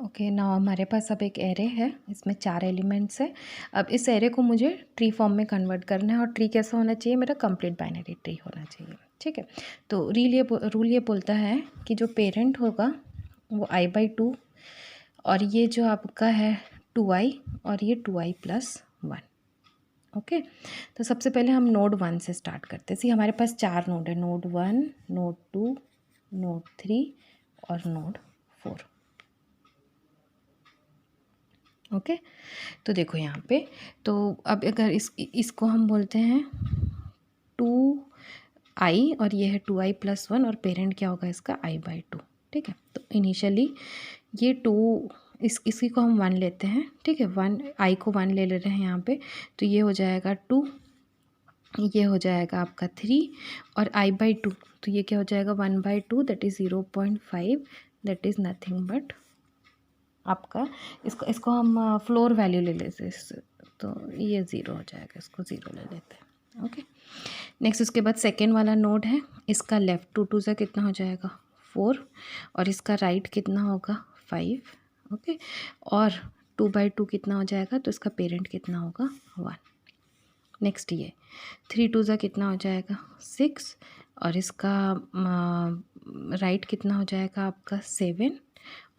Okay now हमारे पास अब एक एरे है, इसमें 4 एलिमेंट्स है। अब इस एरे को मुझे ट्री फॉर्म में कन्वर्ट करना है और ट्री कैसा होना चाहिए, मेरा कंप्लीट बाइनरी ट्री होना चाहिए। ठीक है, तो रूल ये बोलता है कि जो पेरेंट होगा वो i/2 और ये जो आपका है 2i और ये 2i+1। ओके, तो सबसे पहले हम नोड 1 से स्टार्ट करते हैं। सी हमारे पास 4 नोड है, नोड 1, नोड 2, नोड 3 और नोड 4। ओके, तो देखो यहाँ पे, तो अब अगर इसको हम बोलते हैं 2i और ये है 2i+1 और पेरेंट क्या होगा इसका i/2। ठीक है, तो इनिशियली ये 2 इसी को हम 1 लेते हैं। ठीक है, 1 i को 1 ले रहे हैं यहाँ पे, तो ये हो जाएगा 2, ये हो जाएगा आपका 3 और i/2, तो ये क्या हो जाएगा 1/2 that is 0.5, that is nothing but आपका इसको हम फ्लोर वैल्यू ले लेते हैं, तो ये 0 हो जाएगा, इसको 0 ले लेते हैं। ओके, नेक्स्ट उसके बाद सेकेंड वाला नोड है, इसका लेफ़्ट 2 2 से कितना हो जाएगा 4 और इसका राइट कितना होगा 5। ओके, और 2/2 कितना हो जाएगा, तो इसका पेरेंट कितना होगा 1। नेक्स्ट ये 3 2 से कितना हो जाएगा 6 और इसका राइट कितना हो जाएगा आपका 7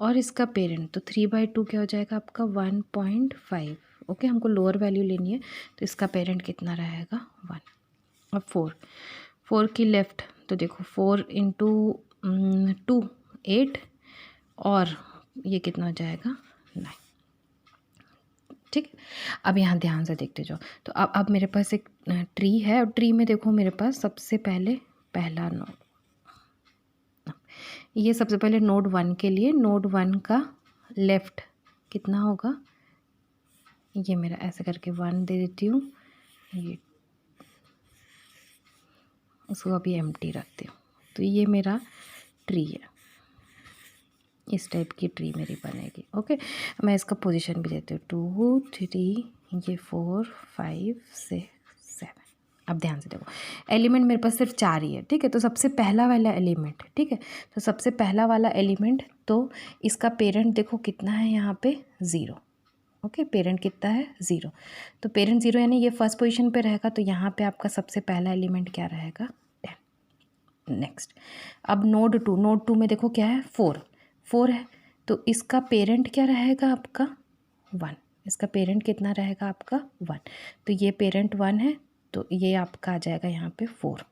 और इसका पेरेंट तो 3/2 क्या हो जाएगा आपका 1.5। ओके, हमको लोअर वैल्यू लेनी है, तो इसका पेरेंट कितना रहेगा 1। अब 4 की लेफ़्ट, तो देखो 4 × 2 8 और ये कितना हो जाएगा 9। ठीक है, अब यहाँ ध्यान से देखते जाओ, तो अब मेरे पास एक ट्री है और ट्री में देखो मेरे पास सबसे पहले पहला नोड, ये सबसे पहले नोड 1 के लिए, नोड 1 का लेफ़्ट कितना होगा, ये मेरा ऐसे करके 1 दे देती हूँ, ये इसको अभी एम्प्टी रखती हूँ, तो ये मेरा ट्री है, इस टाइप की ट्री मेरी बनेगी। ओके, मैं इसका पोजीशन भी देती हूँ 2 3, ये 4 5 6 7। अब ध्यान से देखो, एलिमेंट मेरे पास सिर्फ 4 ही है। ठीक है, तो सबसे पहला वाला एलिमेंट, ठीक है, तो सबसे पहला वाला एलिमेंट, तो इसका पेरेंट देखो कितना है यहाँ पे 0। ओके, पेरेंट कितना है 0, तो पेरेंट 0 यानी ये फर्स्ट पोजीशन पे रहेगा, तो यहाँ पे आपका सबसे पहला एलिमेंट क्या रहेगा 10। नेक्स्ट, अब नोड 2 में देखो क्या है 4 है, तो इसका पेरेंट क्या रहेगा आपका 1, इसका पेरेंट कितना रहेगा आपका 1, तो ये पेरेंट 1 है, तो ये आपका आ जाएगा यहाँ पे 4।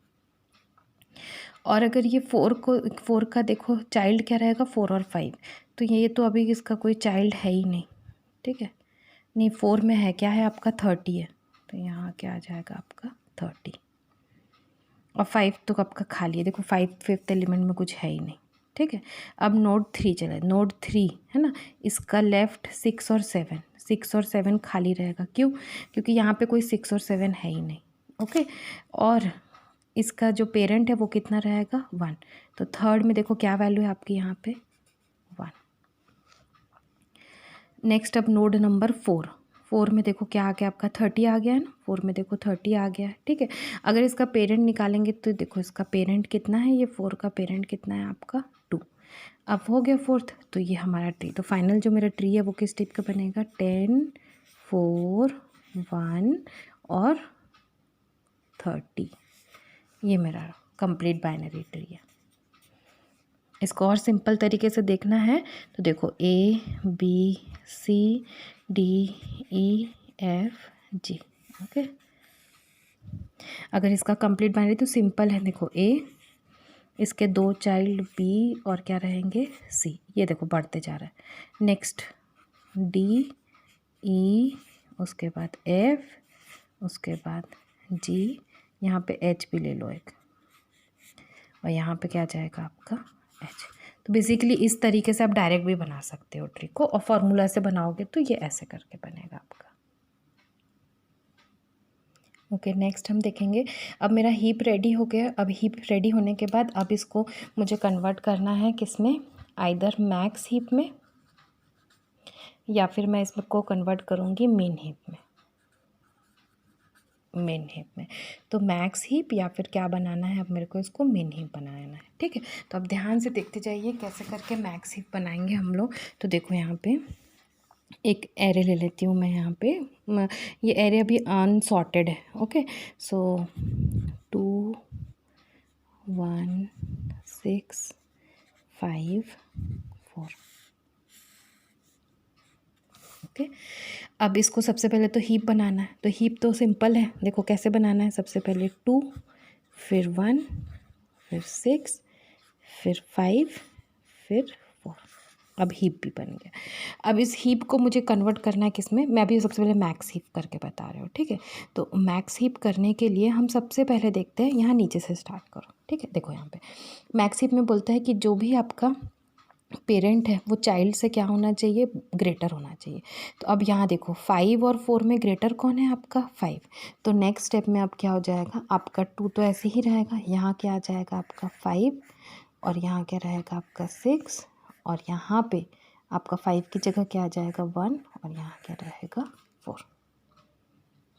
और अगर ये 4 का देखो चाइल्ड क्या रहेगा 4 और 5, तो ये तो अभी इसका कोई चाइल्ड है ही नहीं। ठीक है, नहीं 4 में है, क्या है आपका 30 है, तो यहाँ क्या आ जाएगा आपका 30 और 5 तो आपका खाली है। देखो 5 5th एलिमेंट में कुछ है ही नहीं। ठीक है, अब नोड 3 चले, नोड 3 है ना, इसका लेफ़्ट 6 और 7 खाली रहेगा, क्यों, क्योंकि यहाँ पे कोई 6 और 7 है ही नहीं। ओके, और इसका जो पेरेंट है वो कितना रहेगा 1, तो थर्ड में देखो क्या वैल्यू है आपकी यहाँ पे 1। नेक्स्ट अब नोड नंबर 4 में देखो क्या आ गया आपका 30 आ गया है ना, 4 में देखो 30 आ गया है। ठीक है, अगर इसका पेरेंट निकालेंगे तो देखो इसका पेरेंट कितना है, ये 4 का पेरेंट कितना है आपका 2। अब हो गया 4th, तो ये हमारा ट्री, तो फाइनल जो मेरा ट्री है वो किस टाइप का बनेगा 10 4 1 और 30। ये मेरा कंप्लीट बाइनरी ट्री है। इसको और सिंपल तरीके से देखना है तो देखो ABCDEFG। ओके, अगर इसका कंप्लीट बाइनरी तो सिंपल है, देखो A, इसके 2 चाइल्ड B और क्या रहेंगे C, ये देखो बढ़ते जा रहा है। नेक्स्ट DE, उसके बाद F, उसके बाद G, यहाँ पे H भी ले लो एक, और यहाँ पे क्या जाएगा आपका H। तो बेसिकली इस तरीके से आप डायरेक्ट भी बना सकते हो ट्री को, और फार्मूला से बनाओगे तो ये ऐसे करके बनेगा आपका। ओके, नेक्स्ट हम देखेंगे, अब मेरा हीप रेडी हो गया। अब हीप रेडी होने के बाद अब इसको मुझे कन्वर्ट करना है किसमें, आइदर मैक्स हीप में या फिर मैं इसको कन्वर्ट करूँगी मेन हीप में। मेन हीप में। तो मैक्स हीप या फिर क्या बनाना है, अब मेरे को इसको मेन हीप बनाना है, ठीक है। तो अब ध्यान से देखते जाइए कैसे करके मैक्स हीप बनाएंगे हम लोग। तो देखो यहाँ पे एक एरे ले लेती हूँ मैं यहाँ पे, ये एरे अभी अनसॉर्टेड है, ओके। सो 2 1 6 5 4, ओके। अब इसको सबसे पहले तो हीप बनाना है, तो हीप तो सिंपल है, देखो कैसे बनाना है। सबसे पहले 2, फिर 1, फिर 6, फिर 5, फिर 4। अब हीप भी बन गया। अब इस हीप को मुझे कन्वर्ट करना है किस में, मैं अभी सबसे पहले मैक्स हीप करके बता रही हूँ, ठीक है। तो मैक्स हीप करने के लिए हम सबसे पहले देखते हैं, यहाँ नीचे से स्टार्ट करो, ठीक है। देखो यहाँ पे मैक्स हीप में बोलता है कि जो भी आपका पेरेंट है वो चाइल्ड से क्या होना चाहिए, ग्रेटर होना चाहिए। तो अब यहाँ देखो 5 और 4 में ग्रेटर कौन है आपका 5। तो नेक्स्ट स्टेप में अब क्या हो जाएगा आपका 2, तो ऐसे ही रहेगा। यहाँ क्या आ जाएगा आपका 5, और यहाँ क्या रहेगा आपका 6, और यहाँ पे आपका 5 की जगह क्या आ जाएगा 1, और यहाँ क्या रहेगा 4,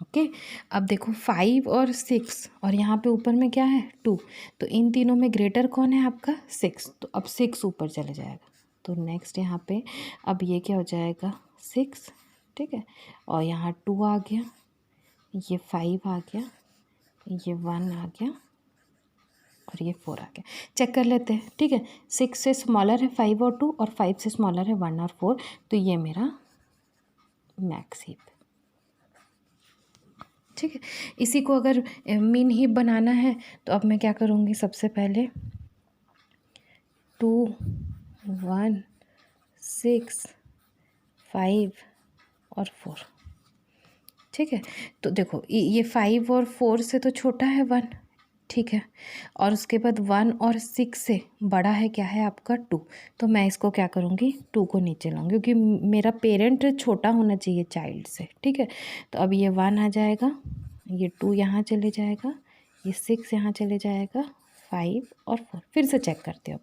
ओके। अब देखो 5 और 6, और यहाँ पे ऊपर में क्या है 2, तो इन तीनों में ग्रेटर कौन है आपका 6, तो अब 6 ऊपर चले जाएगा। तो नेक्स्ट यहाँ पे अब ये क्या हो जाएगा 6, ठीक है। और यहाँ 2 आ गया, ये 5 आ गया, ये 1 आ गया, और ये 4 आ गया। चेक कर लेते हैं, ठीक है। 6 से स्मॉलर है 5 और 2, और 5 से स्मॉलर है 1 और 4, तो ये मेरा मैक्स हीप, ठीक है। इसी को अगर मीन हीप बनाना है तो अब मैं क्या करूँगी, सबसे पहले 2 1 6 5 और 4, ठीक है। तो देखो ये 5 और 4 से तो छोटा है 1, ठीक है। और उसके बाद 1 और 6 से बड़ा है क्या है आपका 2, तो मैं इसको क्या करूँगी 2 को नीचे लाऊंगी, क्योंकि मेरा पेरेंट छोटा होना चाहिए चाइल्ड से, ठीक है। तो अब ये 1 आ जाएगा, ये 2 यहाँ चले जाएगा, ये 6 यहाँ चले जाएगा, 5 और 4 फिर से चेक करते हो।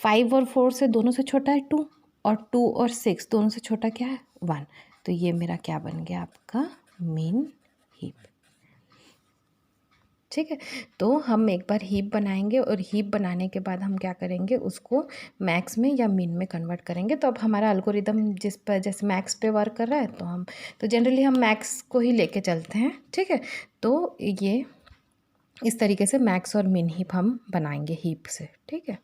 5 और 4 से दोनों से छोटा है 2, और 2 और 6 दोनों से छोटा क्या है 1, तो ये मेरा क्या बन गया आपका मेन हीप, ठीक है। तो हम एक बार हीप बनाएंगे, और हीप बनाने के बाद हम क्या करेंगे, उसको मैक्स में या मिन में कन्वर्ट करेंगे। तो अब हमारा एल्गोरिदम जिस पर जैसे मैक्स पे वर्क कर रहा है, तो जनरली हम मैक्स को ही लेके चलते हैं, ठीक है। तो ये इस तरीके से मैक्स और मिन हीप हम बनाएंगे हीप से, ठीक है।